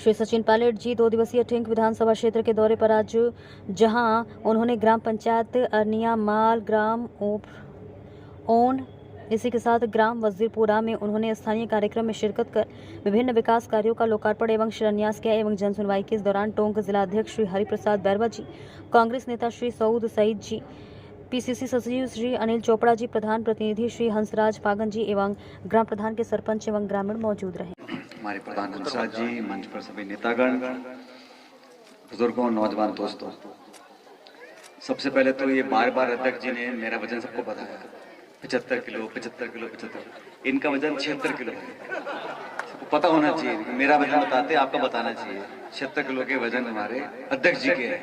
श्री सचिन पायलट जी 2 दिवसीय ठिंक विधानसभा क्षेत्र के दौरे पर आज, जहां उन्होंने ग्राम पंचायत अरनिया माल, ग्राम ओन, इसी के साथ ग्राम वजीरपुरा में उन्होंने स्थानीय कार्यक्रम में शिरकत कर विभिन्न विकास कार्यों का लोकार्पण एवं शिलान्यास किया एवं जन सुनवाई की। इस दौरान टोंक जिला अध्यक्ष श्री हरिप्रसाद बैरवा जी, कांग्रेस नेता श्री सऊद सईद जी, पीसीसी सचिव श्री अनिल चोपड़ा जी, प्रधान प्रतिनिधि श्री हंसराज फागन जी एवं ग्राम प्रधान के सरपंच एवं ग्रामीण मौजूद रहे। हमारे प्रधान हंसराज जी, मंच पर सभी नेतागण, बुजुर्गों, नौजवान दोस्तों, सबसे पहले तो ये बार अध्यक्ष जी ने मेरा वजन सबको बताया, 75 किलो 75 किलो 75, इनका वजन 76 किलो है। सबको पता होना चाहिए, मेरा वजन बताते आपका बताना चाहिए। 76 किलो के वजन हमारे अध्यक्ष जी के हैं।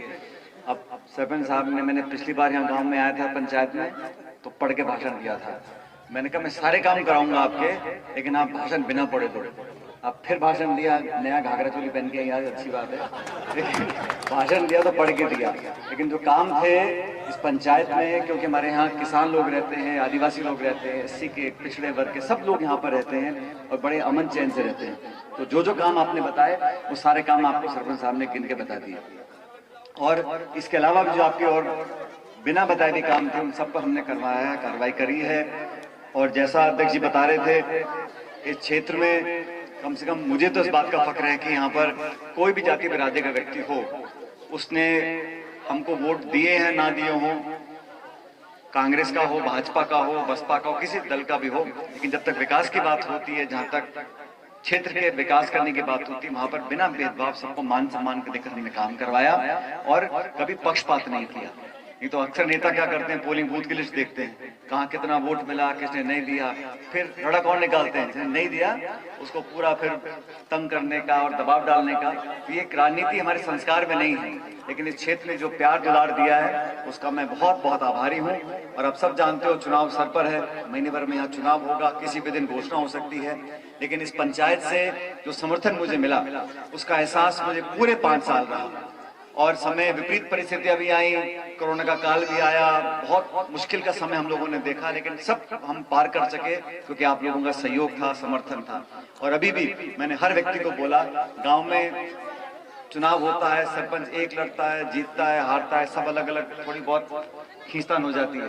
अब सरपंच साहब ने, मैंने पिछली बार यहाँ गांव में आया था पंचायत में, तो पढ़ के भाषण दिया था। मैंने कहा मैं सारे काम कराऊंगा आपके, लेकिन आप भाषण बिना पढ़े दो। अब फिर भाषण दिया, नया घाघरा चोली पहन के, यार अच्छी बात है, लेकिन भाषण दिया तो पढ़ के दिया। लेकिन जो काम थे इस पंचायत में, क्योंकि हमारे यहाँ किसान लोग रहते हैं, आदिवासी लोग रहते हैं, एससी के, पिछड़े वर्ग के सब लोग यहाँ पर रहते हैं और बड़े अमन चैन से रहते हैं, तो जो काम आपने बताए वो सारे काम आपको सरपंच साहब ने गिन के बता दिए। और इसके अलावा भी जो आपके और बिना बताए भी काम थे, उन सबको हमने करवाया है, कार्रवाई करी है। और जैसा अध्यक्ष जी बता रहे थे, इस क्षेत्र में कम से कम मुझे तो इस बात का फक्र है कि यहाँ पर कोई भी जाति बिरादरी का व्यक्ति हो, उसने हमको वोट दिए हैं ना दिए हो, कांग्रेस का हो, भाजपा का हो, बसपा का हो, किसी दल का भी हो, लेकिन जब तक विकास की बात होती है, जहाँ तक क्षेत्र के विकास करने की बात होती है, वहां पर बिना भेदभाव सबको मान सम्मान के देकर हमने काम करवाया और कभी पक्षपात नहीं किया। ये तो अक्सर नेता क्या करते हैं, पोलिंग बूथ की लिस्ट देखते हैं, कहाँ कितना वोट मिला, किसने नहीं दिया, फिर रड़क और निकालते हैं, जिसने नहीं दिया उसको पूरा फिर तंग करने का और दबाव डालने का। तो ये राजनीति हमारे संस्कार में नहीं है, लेकिन इस क्षेत्र ने जो प्यार दुलार दिया है उसका मैं बहुत बहुत आभारी हूँ। और आप सब जानते हो चुनाव सर पर है, महीने भर में यहाँ चुनाव होगा, किसी भी दिन घोषणा हो सकती है, लेकिन इस पंचायत से जो समर्थन मुझे मिला उसका एहसास मुझे पूरे 5 साल रहा। और समय विपरीत परिस्थितियां भी आई, कोरोना का काल भी आया, बहुत मुश्किल का समय हम लोगों ने देखा, लेकिन सब हम पार कर सके क्योंकि आप लोगों का सहयोग था, समर्थन था। और अभी भी मैंने हर व्यक्ति को बोला, गांव में चुनाव होता है, सरपंच एक लड़ता है, जीतता है, हारता है, सब अलग अलग, थोड़ी बहुत खींचतान हो जाती है।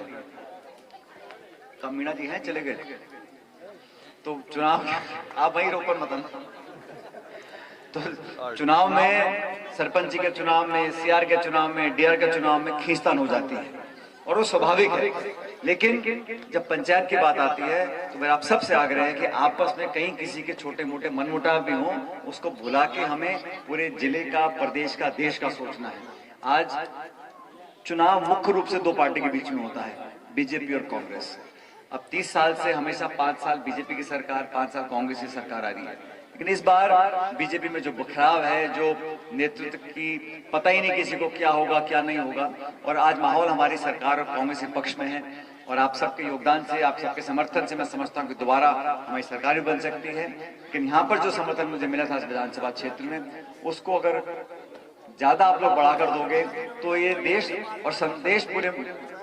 कब मीणा जी हैं, चले गए, तो चुनाव आप वहीं रोक पर मत। तो चुनाव में, सरपंच जी के चुनाव में, सीआर के चुनाव में, डीआर के चुनाव में खींचतान हो जाती है और वो स्वाभाविक है। लेकिन जब पंचायत की बात आती है तो मेरा आप सबसे आग्रह है कि आपस में कहीं किसी के छोटे मोटे मनमुटाव भी हों, उसको भुला के हमें पूरे जिले का, प्रदेश का, देश का सोचना है। आज चुनाव मुख्य रूप से 2 पार्टी के बीच में होता है, बीजेपी और कांग्रेस। अब 30 साल से हमेशा 5 साल बीजेपी की सरकार, 5 साल कांग्रेस की सरकार आ रही है, लेकिन इस बार बीजेपी में जो बिखराव है, जो नेतृत्व की पता ही नहीं किसी को क्या होगा क्या नहीं होगा, और आज माहौल हमारी सरकार और कांग्रेस के पक्ष में है। और आप सबके योगदान से, आप सबके समर्थन से मैं समझता हूँ कि दोबारा हमारी सरकार भी बन सकती है। लेकिन यहाँ पर जो समर्थन मुझे मिला था विधानसभा क्षेत्र में, उसको अगर ज्यादा आप लोग बढ़ा कर दोगे तो ये देश और संदेश पूरे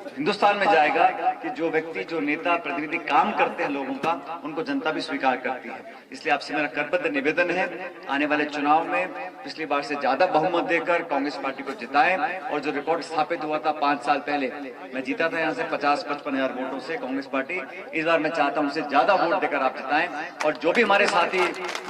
हिंदुस्तान में जाएगा कि जो व्यक्ति, जो नेता, प्रतिनिधि काम करते हैं लोगों का, उनको जनता भी स्वीकार करती है। इसलिए आपसे मेरा करबद्ध निवेदन है, आने वाले चुनाव में पिछली बार से ज्यादा बहुमत देकर कांग्रेस पार्टी को जिताएं। और जो रिकॉर्ड स्थापित हुआ था 5 साल पहले, मैं जीता था यहाँ से 50-55 हजार वोटों से कांग्रेस पार्टी, इस बार मैं चाहता हूँ उससे ज्यादा वोट देकर आप जिताएं। और जो भी हमारे साथी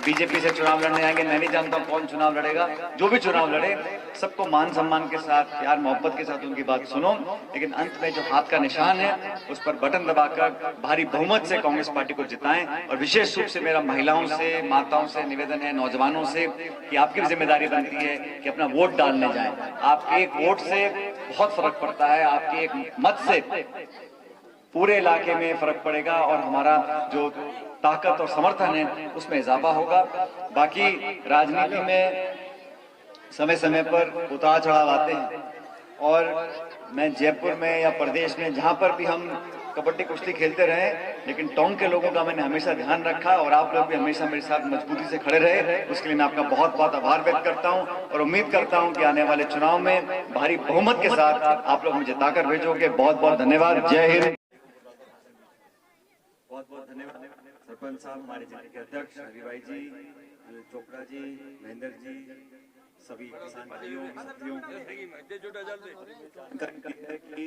बीजेपी से चुनाव लड़ने आएंगे, मैं नहीं जानता हूँ कौन चुनाव लड़ेगा, जो भी चुनाव लड़े सबको मान सम्मान के साथ, प्यार मोहब्बत के साथ उनकी बात सुनो, लेकिन अंत में जो हाथ का निशान है उस पर बटन दबाकर भारी बहुमत से कांग्रेस पार्टी को जिताएं। और विशेष रूप से मेरा महिलाओं से, माताओं से निवेदन है, नौजवानों से, कि आपकी भी जिम्मेदारी बनती है कि अपना वोट डालने जाएं। आपके एक वोट से बहुत फर्क पड़ता है, आपके एक मत से पूरे इलाके में फर्क पड़ेगा और हमारा जो ताकत और समर्थन है उसमें इजाफा होगा। बाकी राजनीति में समय समय पर उतार चढ़ाव आते हैं, और मैं जयपुर में या प्रदेश में जहां पर भी हम कबड्डी कुश्ती खेलते रहे, लेकिन टोंक के लोगों का मैंने हमेशा ध्यान रखा और आप लोग भी हमेशा मेरे साथ मजबूती से खड़े रहे। उसके लिए मैं आपका बहुत बहुत आभार व्यक्त करता हूं और उम्मीद करता हूं कि आने वाले चुनाव में भारी बहुमत के साथ आप लोग मुझे जिताकर भेजोगे। बहुत बहुत धन्यवाद। जय हिंद। बहुत बहुत धन्यवाद सरपंच साहब, हमारे जिले के अध्यक्ष हरिभाई जी, चोपड़ा जी, महेंद्र जी, सभी किसान भाइयों साथियों जानकारी है कि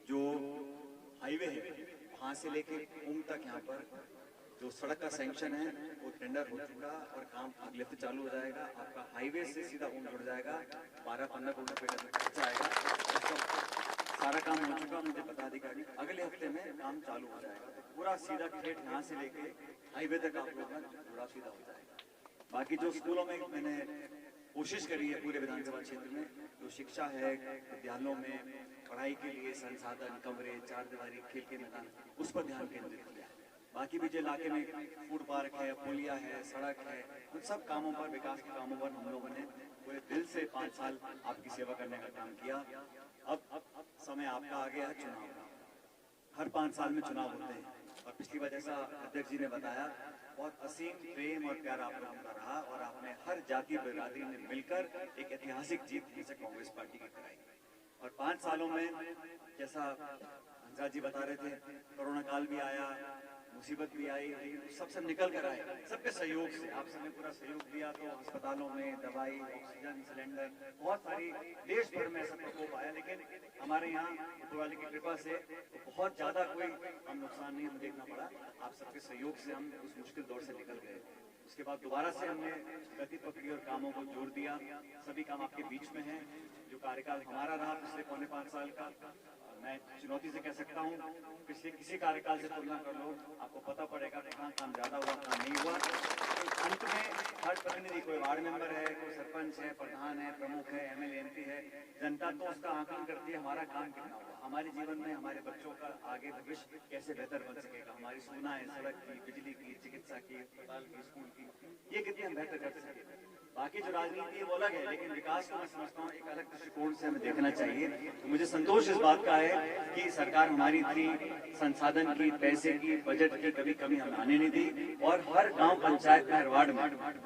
जो हाईवे है वहाँ से लेके ऊम तक यहाँ पर जो सड़क का सैंक्शन है वो टेंडर हो चुका और काम अगले हफ्ते चालू हो जाएगा। आपका हाईवे से सीधा ऊम जुड़ जाएगा, 12-15 करोड़ रुपए का खर्चा आएगा। सारा काम हो चुका, मुझे पता अधिकारी अगले हफ्ते में काम चालू हो जाएगा। तो पूरा सीधा खेत यहाँ से लेके हाईवे तक आप लोगों का जुड़ा सीधा हो जाएगा। बाकी जो स्कूलों में मैंने कोशिश करी है पूरे विधानसभा क्षेत्र में, जो शिक्षा है विद्यालयों में पढ़ाई के लिए संसाधन, कमरे, चार दीवारी, खेल के मैदान, उस पर ध्यान केंद्रित किया। बाकी भी जो इलाके में फूड पार्क है, पुलिया है, सड़क है, उन सब कामों पर, विकास के कामों पर हम लोगों ने पूरे दिल से 5 साल आपकी सेवा करने का काम किया। अब समय आपका आ गया है चुनाव का। हर 5 साल में चुनाव होते हैं और पिछली बार जैसा अध्यक्ष जी ने बताया, बहुत असीम प्रेम और प्यार आप लोगों का रहा और आपने हर जाति बिरादरी ने मिलकर एक ऐतिहासिक जीत जैसे कांग्रेस पार्टी की कराई। और 5 सालों में जैसा हंसा जी बता रहे थे, कोरोना काल भी आया, मुसीबत भी आई, लेकिन सबसे निकल कर आए, सबके सहयोग से। आप सबने पूरा सहयोग दिया तो अस्पतालों में दवाई, ऑक्सीजन सिलेंडर, बहुत सारी देश भर में सब प्रकोप आया, लेकिन हमारे यहाँ ऊपर वाले की कृपा से बहुत ज्यादा कोई हम नुकसान नहीं हमें देखना पड़ा। आप सबके सहयोग से हम उस मुश्किल दौर से निकल गए। उसके बाद दोबारा से हमने गति पकड़ी और कामों को जोड़ दिया। सभी काम आपके बीच में हैं। जो कार्यकाल हमारा रहा पिछले 4.5 साल का, मैं चुनौती से कह सकता हूँ, पिछले किसी कार्यकाल से तुलना कर लो, आपको पता पड़ेगा कि कहाँ काम ज्यादा हुआ, कहाँ नहीं हुआ। अंत में हर प्रतिनिधि, कोई वार्ड मेंबर है, कोई सरपंच है, प्रधान है, प्रमुख है, एमएलए, एमपी है, जनता तो उसका आकलन करती है हमारा काम कितना हुआ, हमारे जीवन में हमारे बच्चों का आगे भविष्य कैसे बेहतर बन सकेगा, हमारी सुविधाएं, सड़क की, बिजली की, चिकित्सा की, अस्पताल की, स्कूल की, ये कितनी हम बेहतर कर सकें। बाकी जो राजनीति है वो अलग है, लेकिन विकास को मैं समझता हूँ एक अलग दृष्टिकोण से हमें देखना चाहिए। तो मुझे संतोष इस बात का है कि सरकार हमारी इतनी संसाधन की, पैसे की, बजट की कभी कमी हमें आने नहीं दी। और हर गांव पंचायत में, हर वार्ड में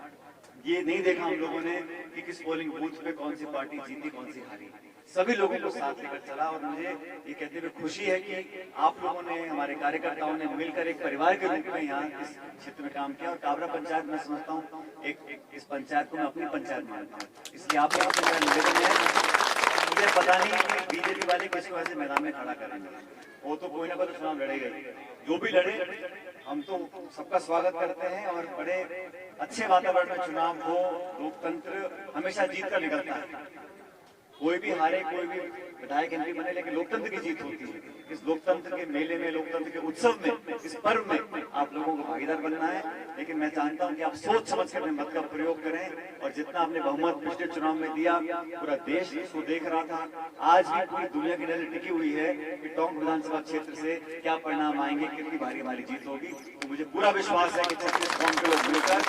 ये नहीं देखा हम लोगों ने कि किस पोलिंग बूथ पे कौन सी पार्टी जीती, कौन सी हारी। सभी लोगों को साथ लेकर चला और मुझे ये कहते हुए खुशी है कि आप लोगों ने, हमारे कार्यकर्ताओं ने मिलकर एक परिवार के रूप में यहाँ इस क्षेत्र में काम किया। और काबरा पंचायत मैं समझता हूँ इस पंचायत को मैं अपनी पंचायत मानता हूँ, इसलिए आप लोगों से मेरा निवेदन है। मुझे पता नहीं कि बीजेपी वाले किसको ऐसे मैदान में खड़ा करेंगे, वो तो कोई ना कोई चुनाव लड़ेगा, जो भी लड़े हम तो सबका स्वागत करते हैं। और बड़े अच्छे वातावरण में चुनाव हो, लोकतंत्र हमेशा जीत कर निकलता है। कोई भी हारे, कोई भी विधायक एमपी बने, लेकिन लोकतंत्र की जीत होती है। इस लोकतंत्र के मेले में, लोकतंत्र के उत्सव में, इस पर्व में आप लोगों को भागीदार बनना है। लेकिन मैं जानता हूं कि आप सोच समझ कर मत का प्रयोग करें और जितना आपने बहुमत पिछले चुनाव में दिया, पूरा देश इसको देख रहा था। आज भी पूरी दुनिया की नजर टिकी हुई है कि टोंक विधानसभा क्षेत्र से क्या परिणाम आएंगे, कितनी भारी हमारी जीत होगी। तो मुझे पूरा विश्वास है कि 36 कौम के लोग मिलकर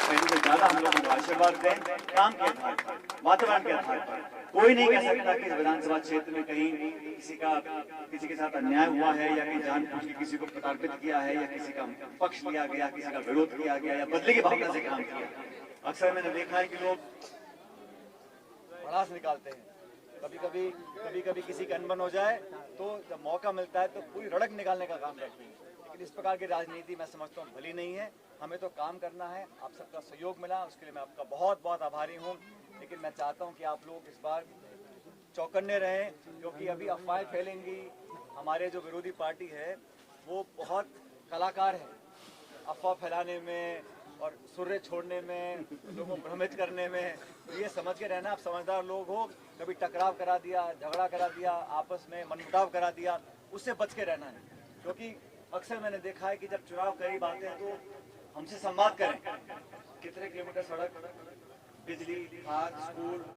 पहले से ज्यादा हम लोगों को आशीर्वाद दें, काम के आधार पर, वातावरण के आधार पर। कोई नहीं कह सकता कि विधानसभा क्षेत्र में कहीं किसी के साथ अन्याय हुआ है या कहीं जानबूझ के किसी को प्रताड़ित किया है या किसी का पक्ष लिया गया, किसी का विरोध किया गया या बदले की भावना से काम किया। अक्सर मैंने देखा है कि लोग भड़ास निकालते हैं, कभी कभी किसी का अनबन हो जाए तो जब मौका मिलता है तो पूरी रड़क निकालने का काम करते हैं। लेकिन इस प्रकार की राजनीति मैं समझता हूँ भली नहीं है। हमें तो काम करना है, आप सबका सहयोग मिला उसके लिए मैं आपका बहुत बहुत आभारी हूँ। लेकिन मैं चाहता हूँ कि आप लोग इस बार चौकन्ने रहें, क्योंकि अभी अफवाहें फैलेंगी। हमारे जो विरोधी पार्टी है वो बहुत कलाकार है अफवाह फैलाने में और सुर्रे छोड़ने में, लोगों को भ्रमित करने में। तो ये समझ के रहना, आप समझदार लोग हो। कभी टकराव करा दिया, झगड़ा करा दिया, आपस में मनमुटाव करा दिया, उससे बच के रहना है। क्योंकि अक्सर मैंने देखा है कि जब चुनाव करीब आते हैं तो हमसे संवाद करें, कितने किलोमीटर सड़क, बिजली, खाद, स्कूल,